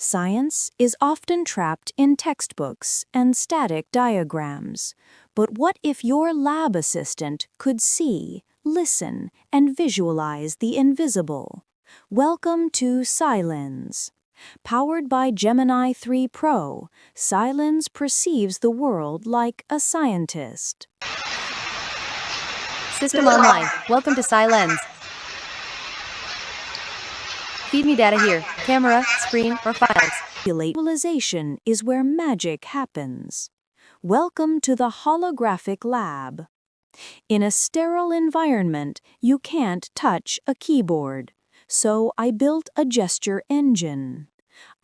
Science is often trapped in textbooks and static diagrams. But what if your lab assistant could see, listen, and visualize the invisible? Welcome to SciLens. Powered by Gemini 3 Pro, SciLens perceives the world like a scientist. System online. Welcome to SciLens. Feed me data here. Camera, screen, or files. Visualization is where magic happens. Welcome to the holographic lab. In a sterile environment, you can't touch a keyboard. So I built a gesture engine.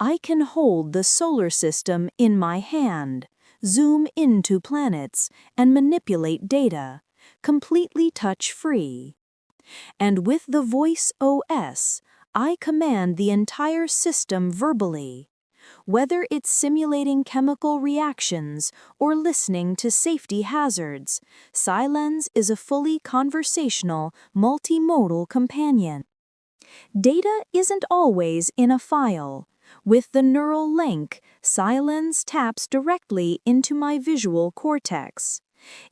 I can hold the solar system in my hand, zoom into planets, and manipulate data, completely touch-free. And with the Voice OS, I command the entire system verbally. Whether it's simulating chemical reactions or listening to safety hazards, SciLens is a fully conversational, multimodal companion. Data isn't always in a file. With the neural link, SciLens taps directly into my visual cortex.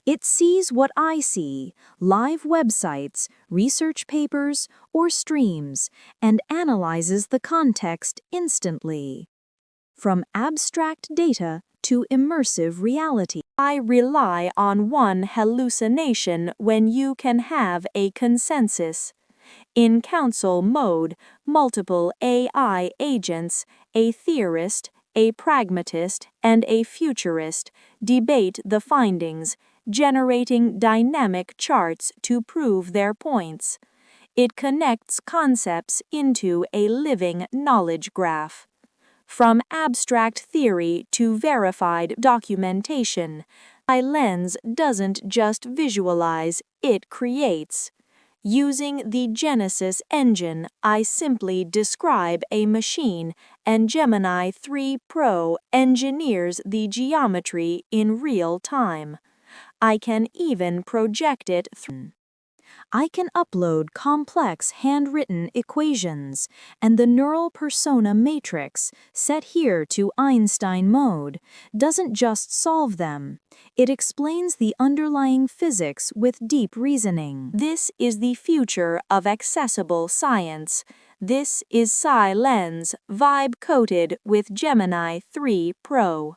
It sees what I see, live websites, research papers, or streams, and analyzes the context instantly. From abstract data to immersive reality. I rely on one hallucination when you can have a consensus. In council mode, multiple AI agents, a theorist, a pragmatist, and a futurist debate the findings, generating dynamic charts to prove their points. It connects concepts into a living knowledge graph. From abstract theory to verified documentation, SciLens doesn't just visualize, it creates. Using the Genesis engine, I simply describe a machine, and Gemini 3 Pro engineers the geometry in real time. I can even project it through. I can upload complex handwritten equations, and the neural persona matrix, set here to Einstein mode, doesn't just solve them. It explains the underlying physics with deep reasoning. This is the future of accessible science. This is SciLens, vibe-coated with Gemini 3 Pro.